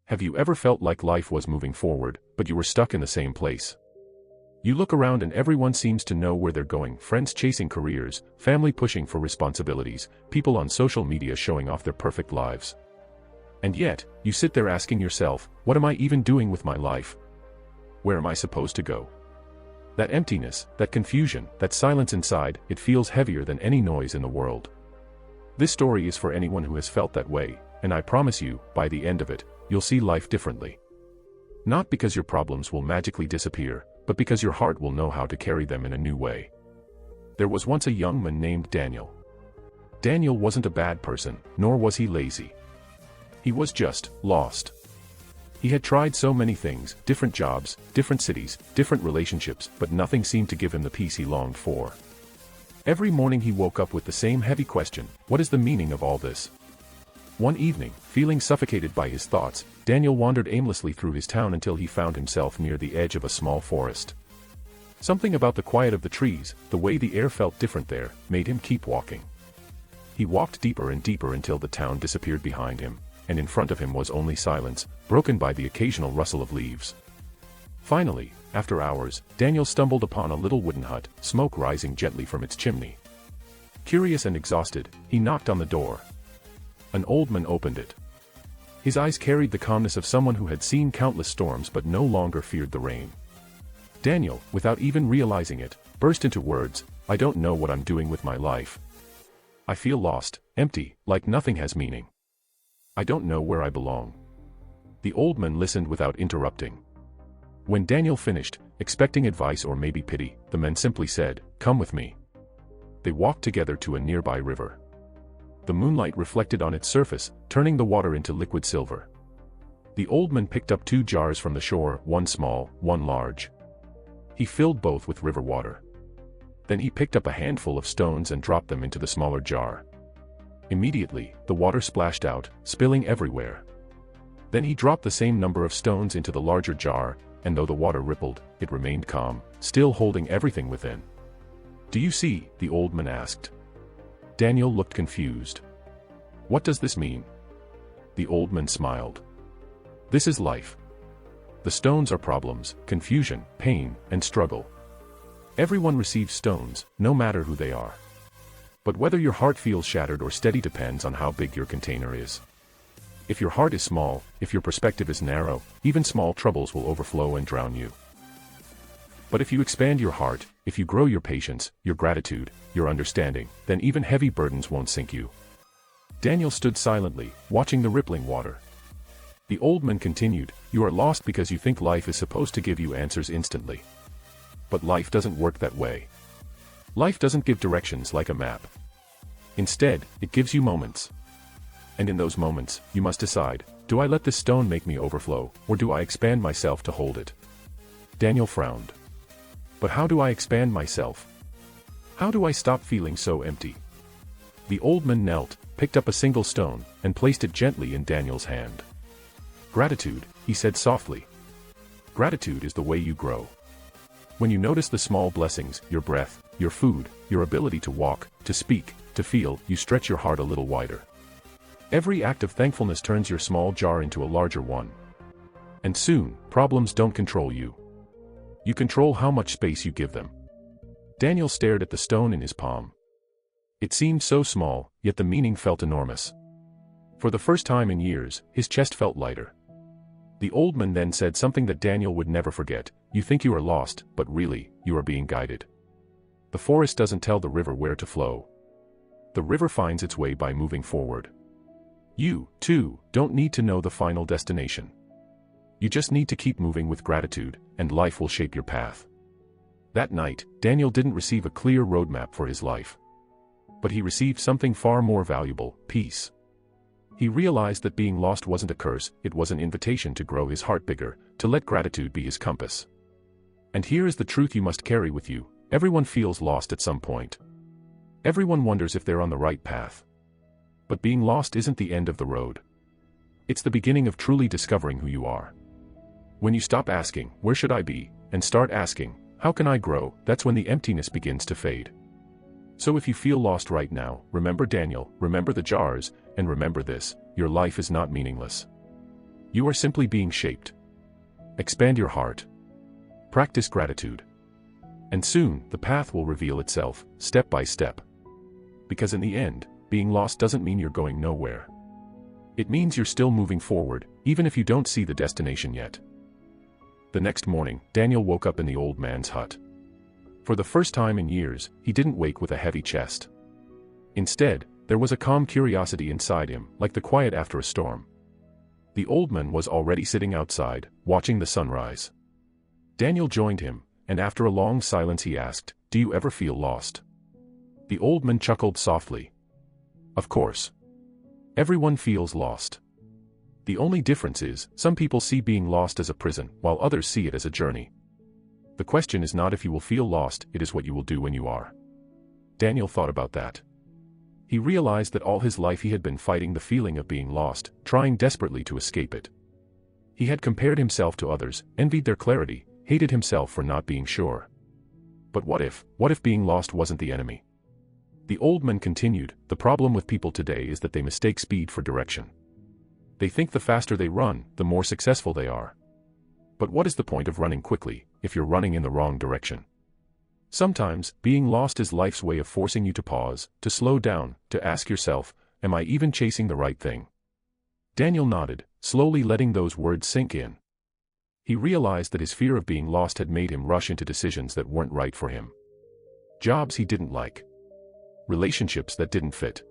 Have you ever felt like life was moving forward, but you were stuck in the same place? You look around and everyone seems to know where they're going: friends chasing careers, family pushing for responsibilities, people on social media showing off their perfect lives. And yet, you sit there asking yourself, what am I even doing with my life? Where am I supposed to go? That emptiness, that confusion, that silence inside, it feels heavier than any noise in the world. This story is for anyone who has felt that way, and I promise you, by the end of it, you'll see life differently. Not because your problems will magically disappear, but because your heart will know how to carry them in a new way. There was once a young man named Daniel. Daniel wasn't a bad person, nor was he lazy. He was just lost. He had tried so many things, different jobs, different cities, different relationships, but nothing seemed to give him the peace he longed for. Every morning he woke up with the same heavy question: what is the meaning of all this? One evening, feeling suffocated by his thoughts, Daniel wandered aimlessly through his town until he found himself near the edge of a small forest. Something about the quiet of the trees, the way the air felt different there, made him keep walking. He walked deeper and deeper until the town disappeared behind him, and in front of him was only silence, broken by the occasional rustle of leaves. Finally, after hours, Daniel stumbled upon a little wooden hut, smoke rising gently from its chimney. Curious and exhausted, he knocked on the door. An old man opened it. His eyes carried the calmness of someone who had seen countless storms but no longer feared the rain. Daniel, without even realizing it, burst into words: I don't know what I'm doing with my life. I feel lost, empty, like nothing has meaning. I don't know where I belong. The old man listened without interrupting. When Daniel finished, expecting advice or maybe pity, the man simply said, "Come with me." They walked together to a nearby river. The moonlight reflected on its surface, turning the water into liquid silver. The old man picked up 2 jars from the shore, one small, one large. He filled both with river water. Then he picked up a handful of stones and dropped them into the smaller jar. Immediately, the water splashed out, spilling everywhere. Then he dropped the same number of stones into the larger jar, and though the water rippled, it remained calm, still holding everything within. "Do you see?" the old man asked. Daniel looked confused. "What does this mean?" The old man smiled. "This is life. The stones are problems, confusion, pain, and struggle. Everyone receives stones, no matter who they are. But whether your heart feels shattered or steady depends on how big your container is. If your heart is small, if your perspective is narrow, even small troubles will overflow and drown you. But if you expand your heart, if you grow your patience, your gratitude, your understanding, then even heavy burdens won't sink you." Daniel stood silently, watching the rippling water. The old man continued, "You are lost because you think life is supposed to give you answers instantly. But life doesn't work that way. Life doesn't give directions like a map. Instead, it gives you moments. And in those moments, you must decide, do I let this stone make me overflow, or do I expand myself to hold it?" Daniel frowned. "But how do I expand myself? How do I stop feeling so empty?" The old man knelt, picked up a single stone, and placed it gently in Daniel's hand. "Gratitude," he said softly. "Gratitude is the way you grow. When you notice the small blessings, your breath, your food, your ability to walk, to speak, to feel, you stretch your heart a little wider. Every act of thankfulness turns your small jar into a larger one. And soon, problems don't control you. You control how much space you give them." Daniel stared at the stone in his palm. It seemed so small, yet the meaning felt enormous. For the first time in years, his chest felt lighter. The old man then said something that Daniel would never forget: "You think you are lost, but really, you are being guided. The forest doesn't tell the river where to flow. The river finds its way by moving forward. You, too, don't need to know the final destination. You just need to keep moving with gratitude, and life will shape your path." That night, Daniel didn't receive a clear roadmap for his life. But he received something far more valuable: peace. He realized that being lost wasn't a curse, it was an invitation to grow his heart bigger, to let gratitude be his compass. And here is the truth you must carry with you: everyone feels lost at some point. Everyone wonders if they're on the right path. But being lost isn't the end of the road. It's the beginning of truly discovering who you are. When you stop asking, "Where should I be?" and start asking, "How can I grow?" that's when the emptiness begins to fade. So if you feel lost right now, remember Daniel, remember the jars, and remember this: your life is not meaningless. You are simply being shaped. Expand your heart. Practice gratitude. And soon, the path will reveal itself, step by step. Because in the end, being lost doesn't mean you're going nowhere. It means you're still moving forward, even if you don't see the destination yet. The next morning, Daniel woke up in the old man's hut. For the first time in years, he didn't wake with a heavy chest. Instead, there was a calm curiosity inside him, like the quiet after a storm. The old man was already sitting outside, watching the sunrise. Daniel joined him, and after a long silence he asked, "Do you ever feel lost?" The old man chuckled softly. "Of course. Everyone feels lost. The only difference is, some people see being lost as a prison, while others see it as a journey. The question is not if you will feel lost, it is what you will do when you are." Daniel thought about that. He realized that all his life he had been fighting the feeling of being lost, trying desperately to escape it. He had compared himself to others, envied their clarity, hated himself for not being sure. But what if being lost wasn't the enemy? The old man continued, "The problem with people today is that they mistake speed for direction. They think the faster they run, the more successful they are. But what is the point of running quickly, if you're running in the wrong direction? Sometimes, being lost is life's way of forcing you to pause, to slow down, to ask yourself, am I even chasing the right thing?" Daniel nodded, slowly letting those words sink in. He realized that his fear of being lost had made him rush into decisions that weren't right for him. Jobs he didn't like. Relationships that didn't fit.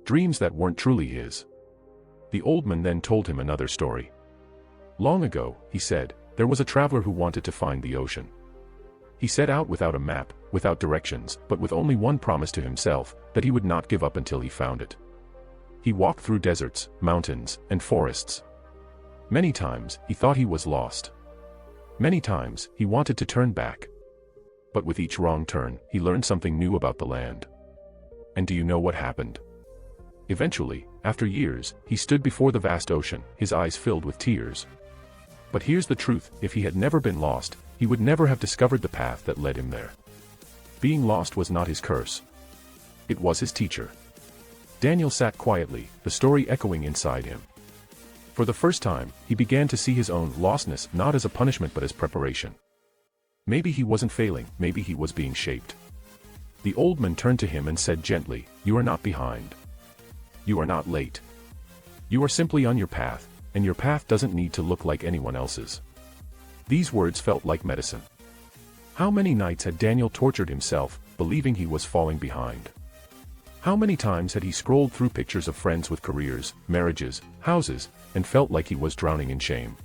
Dreams that weren't truly his. The old man then told him another story. Long ago, he said, there was a traveler who wanted to find the ocean. He set out without a map, without directions, but with only one promise to himself, that he would not give up until he found it. He walked through deserts, mountains, and forests. Many times, he thought he was lost. Many times, he wanted to turn back. But with each wrong turn, he learned something new about the land. And do you know what happened? Eventually, after years, he stood before the vast ocean, his eyes filled with tears. But here's the truth, if he had never been lost, he would never have discovered the path that led him there. Being lost was not his curse. It was his teacher. Daniel sat quietly, the story echoing inside him. For the first time, he began to see his own lostness not as a punishment but as preparation. Maybe he wasn't failing, maybe he was being shaped. The old man turned to him and said gently, "You are not behind. You are not late. You are simply on your path, and your path doesn't need to look like anyone else's." These words felt like medicine. How many nights had Daniel tortured himself, believing he was falling behind? How many times had he scrolled through pictures of friends with careers, marriages, houses, and felt like he was drowning in shame?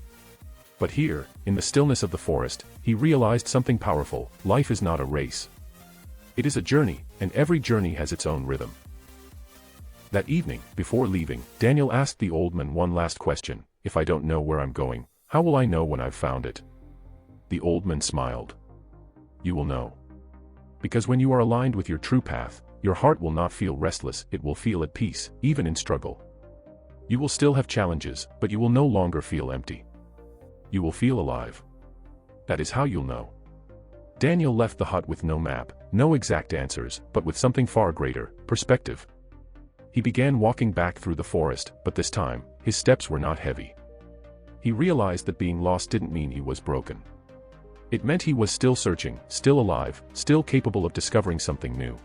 But here, in the stillness of the forest, he realized something powerful: life is not a race. It is a journey, and every journey has its own rhythm. That evening, before leaving, Daniel asked the old man one last question: "If I don't know where I'm going, how will I know when I've found it?" The old man smiled. "You will know. Because when you are aligned with your true path, your heart will not feel restless, it will feel at peace, even in struggle. You will still have challenges, but you will no longer feel empty. You will feel alive. That is how you'll know." Daniel left the hut with no map, no exact answers, but with something far greater: perspective. He began walking back through the forest, but this time, his steps were not heavy. He realized that being lost didn't mean he was broken. It meant he was still searching, still alive, still capable of discovering something new.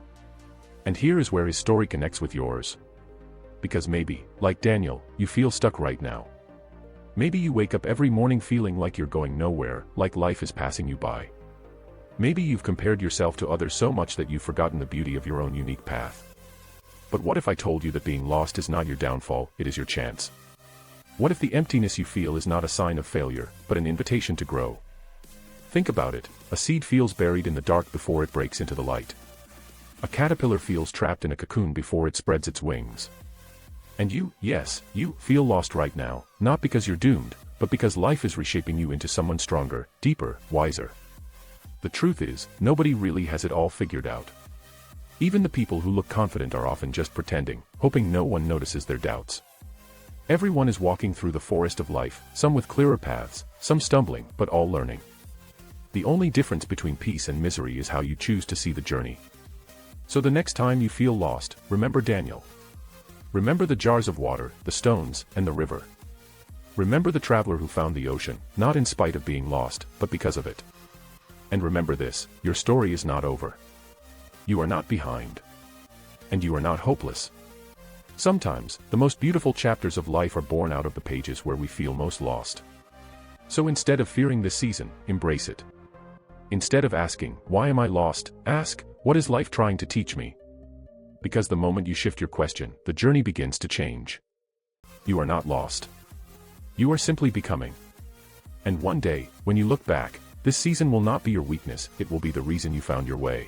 And here is where his story connects with yours. Because maybe, like Daniel, you feel stuck right now. Maybe you wake up every morning feeling like you're going nowhere, like life is passing you by. Maybe you've compared yourself to others so much that you've forgotten the beauty of your own unique path. But what if I told you that being lost is not your downfall, it is your chance? What if the emptiness you feel is not a sign of failure, but an invitation to grow? Think about it: a seed feels buried in the dark before it breaks into the light. A caterpillar feels trapped in a cocoon before it spreads its wings. And you, yes, you, feel lost right now, not because you're doomed, but because life is reshaping you into someone stronger, deeper, wiser. The truth is, nobody really has it all figured out. Even the people who look confident are often just pretending, hoping no one notices their doubts. Everyone is walking through the forest of life, some with clearer paths, some stumbling, but all learning. The only difference between peace and misery is how you choose to see the journey. So the next time you feel lost, remember Daniel. Remember the jars of water, the stones, and the river. Remember the traveler who found the ocean, not in spite of being lost, but because of it. And remember this, your story is not over. You are not behind. And you are not hopeless. Sometimes, the most beautiful chapters of life are born out of the pages where we feel most lost. So instead of fearing this season, embrace it. Instead of asking, why am I lost, ask, what is life trying to teach me? Because the moment you shift your question, the journey begins to change. You are not lost. You are simply becoming. And one day, when you look back, this season will not be your weakness, it will be the reason you found your way.